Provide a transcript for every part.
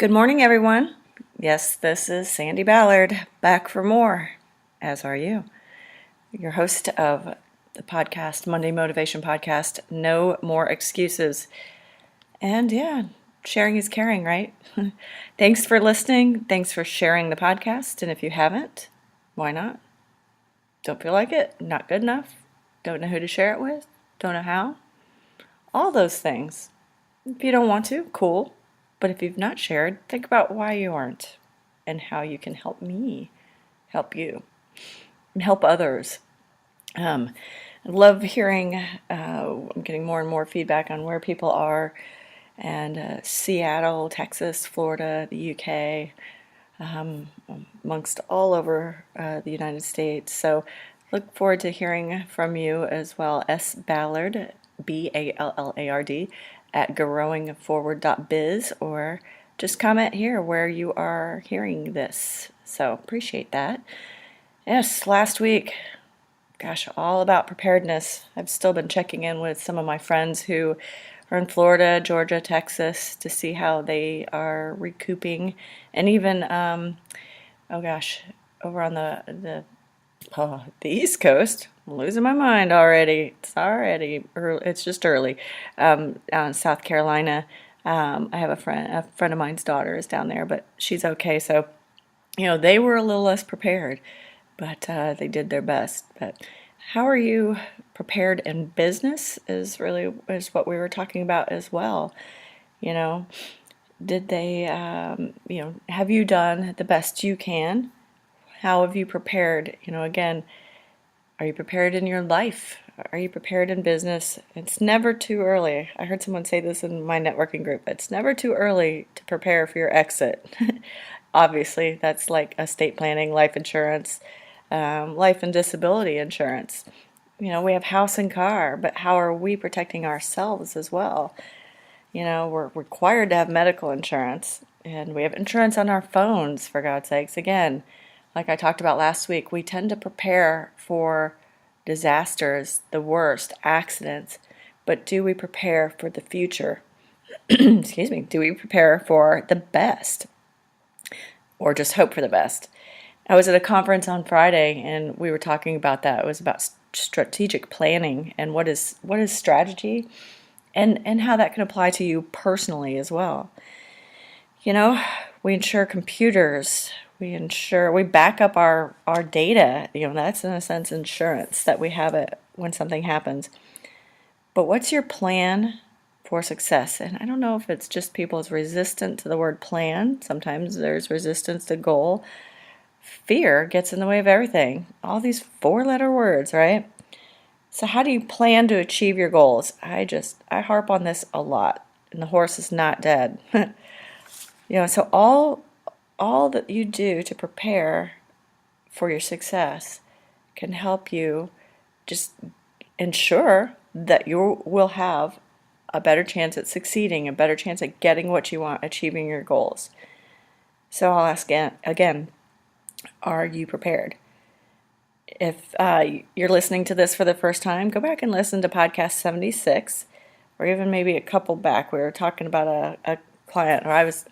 Good morning, everyone. Yes, this is Sandi Ballard, back for more, as are you. Your host of the podcast, Monday Motivation Podcast, No More Excuses. And yeah, sharing is caring, right? Thanks for listening. Thanks for sharing the podcast. And if you haven't, why not? Don't feel like it? Not good enough? Don't know who to share it with? Don't know how? All those things. If you don't want to, cool. But if you've not shared, think about why you aren't and how you can help me help you and help others. I love hearing, I'm getting more and more feedback on where people are, and Seattle, Texas, Florida, the UK, amongst all over the United States. So look forward to hearing from you as well. S. Ballard, Ballard, at growingforward.biz, or just comment here where you are hearing this. So appreciate that. Yes, last week, gosh, all about preparedness. I've still been checking in with some of my friends who are in Florida, Georgia, Texas, to see how they are recouping, and even over on the East Coast. I'm losing my mind already. It's just early. South Carolina, I have a friend of mine's daughter is down there, but she's okay. So, they were a little less prepared, but they did their best. But how are you prepared in business is what we were talking about as well. Did they, have you done the best you can? How have you prepared? Again, are you prepared in your life? Are you prepared in business? It's never too early. I heard someone say this in my networking group. It's never too early to prepare for your exit. Obviously, that's like estate planning, life insurance, life and disability insurance. We have house and car, but how are we protecting ourselves as well? We're required to have medical insurance, and we have insurance on our phones, for God's sakes. Again, like I talked about last week, we tend to prepare for disasters, the worst, accidents, but do we prepare for the future? Excuse me. Do we prepare for the best, or just hope for the best? I was at a conference on Friday, and we were talking about that. It was about strategic planning and what is strategy, and how that can apply to you personally as well. We insure computers. We back up our data. That's in a sense insurance that we have it when something happens. But what's your plan for success? And I don't know if it's just people's resistant to the word plan. Sometimes there's resistance to goal. Fear gets in the way of everything. All these 4-letter words, right? So how do you plan to achieve your goals? I harp on this a lot, and the horse is not dead. So all that you do to prepare for your success can help you just ensure that you will have a better chance at succeeding, a better chance at getting what you want, achieving your goals. So I'll ask again, are you prepared? If you're listening to this for the first time, go back and listen to podcast 76, or even maybe a couple back. We were talking about a client, or I was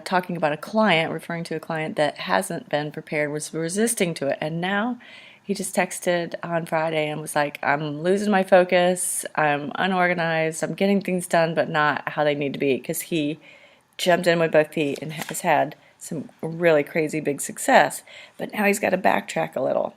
talking about a client, referring to a client that hasn't been prepared, was resisting to it, and now he just texted on Friday and was like, I'm losing my focus, I'm unorganized, I'm getting things done, but not how they need to be, because he jumped in with both feet and has had some really crazy big success, but now he's got to backtrack a little.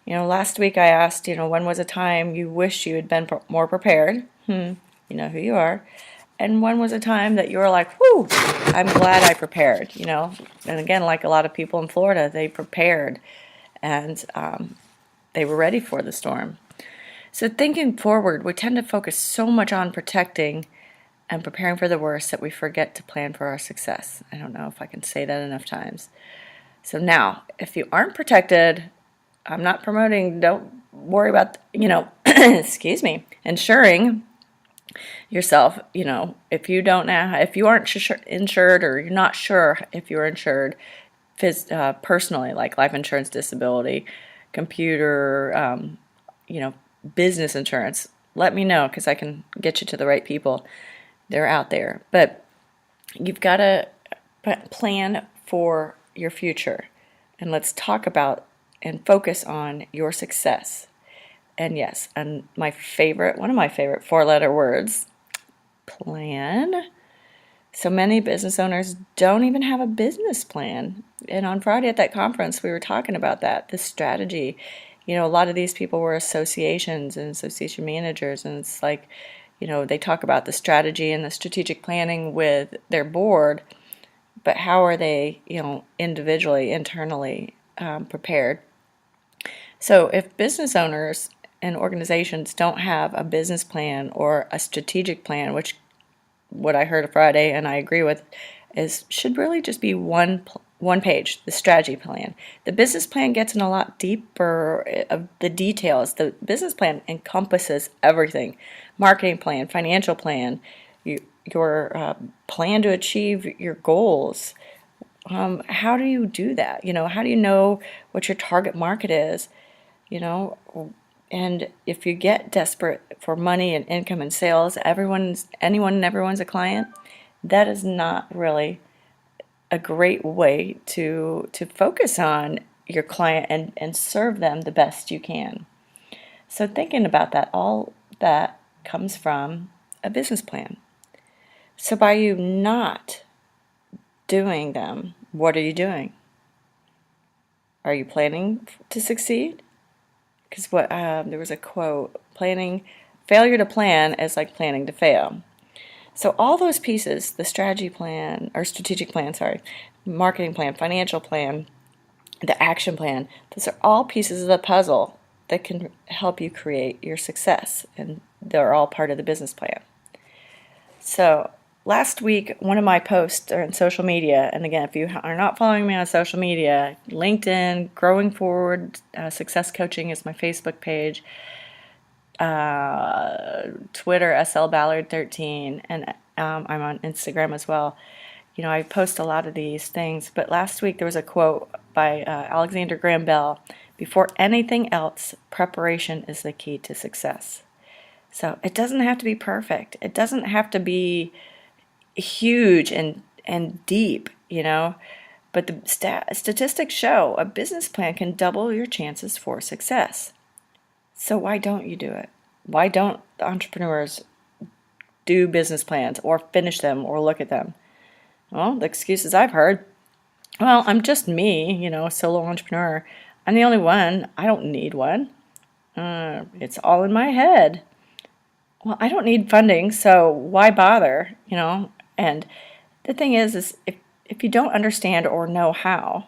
Last week I asked, when was a time you wish you had been more prepared? You know who you are. And when was a time that you were like, whew, I'm glad I prepared, And again, like a lot of people in Florida, they prepared, and they were ready for the storm. So thinking forward, we tend to focus so much on protecting and preparing for the worst that we forget to plan for our success. I don't know if I can say that enough times. So now, if you aren't protected, I'm not promoting, don't worry about, excuse me, insuring yourself. If you aren't insured, or you're not sure if you're insured personally, like life insurance, disability, computer, business insurance, let me know, because I can get you to the right people. They're out there. But you've got to plan for your future. And let's talk about and focus on your success. And yes, and one of my favorite four-letter words, plan. So many business owners don't even have a business plan. And on Friday at that conference, we were talking about that, the strategy. A lot of these people were associations and association managers, and it's like, they talk about the strategy and the strategic planning with their board, but how are they, individually, internally prepared? So if business owners and organizations don't have a business plan or a strategic plan, which what I heard Friday and I agree with, should really just be one page, the strategy plan. The business plan gets in a lot deeper of the details. The business plan encompasses everything: marketing plan, financial plan, your plan to achieve your goals. How do you do that? How do you know what your target market is? And if you get desperate for money and income and sales, anyone and everyone's a client, that is not really a great way to focus on your client and serve them the best you can. So thinking about that, all that comes from a business plan. So by you not doing them, what are you doing? Are you planning to succeed? Because there was a quote, failure to plan is like planning to fail. So all those pieces, the strategic plan, marketing plan, financial plan, the action plan, those are all pieces of the puzzle that can help you create your success, and they're all part of the business plan. So last week, one of my posts on social media, and again, if you are not following me on social media, LinkedIn, Growing Forward, Success Coaching is my Facebook page, Twitter, SLBallard13, and I'm on Instagram as well. I post a lot of these things, but last week there was a quote by Alexander Graham Bell: "Before anything else, preparation is the key to success." So it doesn't have to be perfect. It doesn't have to be huge and deep, but the statistics show a business plan can double your chances for success. So why don't you do it? Why don't the entrepreneurs do business plans or finish them or look at them? Well, the excuses I've heard: well, I'm just me, solo entrepreneur. I'm the only one. I don't need one. It's all in my head. Well, I don't need funding, so why bother, And the thing is if you don't understand or know how,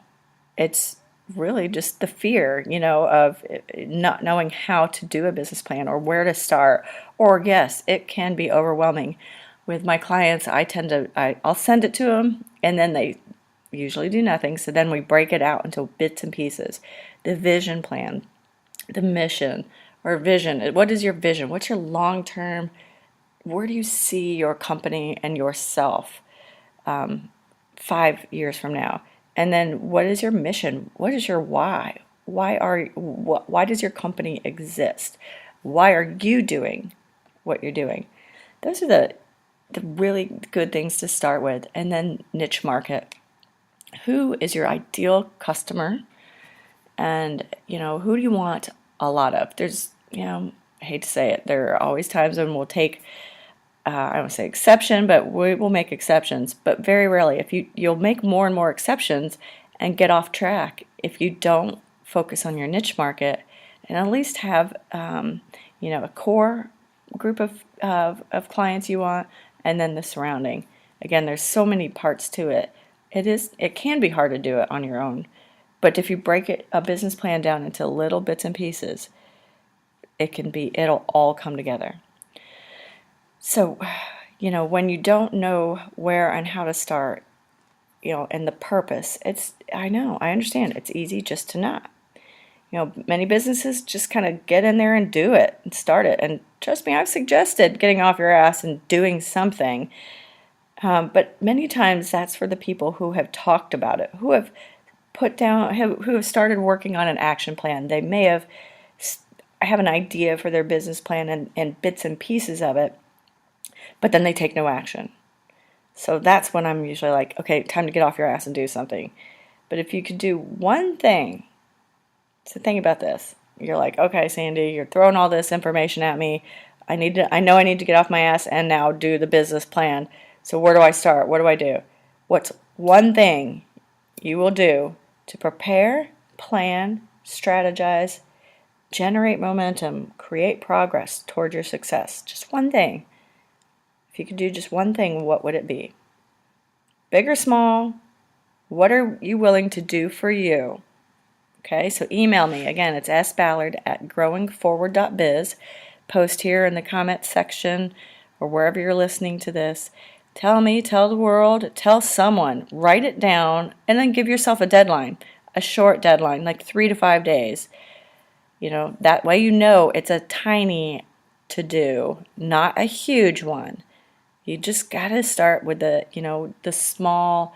it's really just the fear, of not knowing how to do a business plan or where to start. Or yes, it can be overwhelming. With my clients, I'll send it to them, and then they usually do nothing. So then we break it out into bits and pieces. The vision plan, the mission or vision. What is your vision? What's your long-term? Where do you see your company and yourself 5 years from now? And then what is your mission? What is your why? Why does your company exist? Why are you doing what you're doing? Those are the really good things to start with. And then niche market. Who is your ideal customer? And, who do you want a lot of? There's, I hate to say it, there are always times when we'll take, I don't say exception, but we will make exceptions. But very rarely, if you'll make more and more exceptions and get off track if you don't focus on your niche market and at least have, a core group of clients you want, and then the surrounding. Again, there's so many parts to it. It can be hard to do it on your own. But if you break a business plan down into little bits and pieces, it'll all come together. So, when you don't know where and how to start, and the purpose, I understand, it's easy just to not. Many businesses just kind of get in there and do it and start it. And trust me, I've suggested getting off your ass and doing something. But many times that's for the people who have talked about it, who have who have started working on an action plan. They may have an idea for their business plan and bits and pieces of it, but then they take no action. So that's when I'm usually like, okay, time to get off your ass and do something. But if you could do one thing, so think about this. You're like, okay, Sandi, you're throwing all this information at me. I know I need to get off my ass and now do the business plan. So where do I start? What do I do? What's one thing you will do to prepare, plan, strategize, generate momentum, create progress toward your success? Just one thing. If you could do just one thing, what would it be? Big or small? What are you willing to do for you? Okay, so email me. Again, it's sballard@growingforward.biz. Post here in the comments section or wherever you're listening to this. Tell me, tell the world, tell someone. Write it down and then give yourself a deadline, a short deadline, like 3 to 5 days. That way it's a tiny to-do, not a huge one. You just got to start with the small,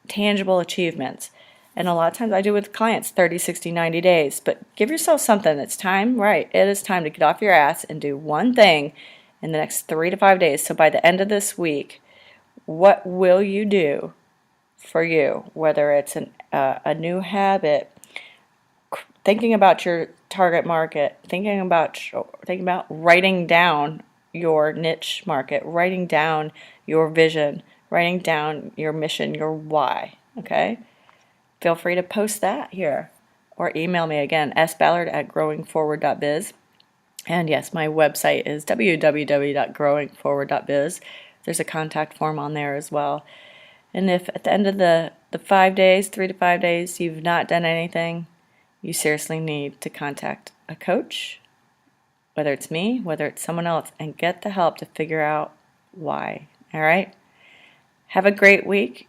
tangible achievements. And a lot of times I do with clients 30, 60, 90 days. But give yourself something that's time, right? It is time to get off your ass and do one thing in the next 3 to 5 days. So by the end of this week, what will you do for you? Whether it's a new habit, thinking about your target market, thinking about writing down your niche market, writing down your vision, writing down your mission, your why, okay? Feel free to post that here or email me again, sballard@growingforward.biz. And yes, my website is www.growingforward.biz. There's a contact form on there as well. And if at the end of the 5 days, 3 to 5 days, you've not done anything, you seriously need to contact a coach, whether it's me, whether it's someone else, and get the help to figure out why. All right? Have a great week,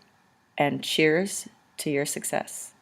and cheers to your success.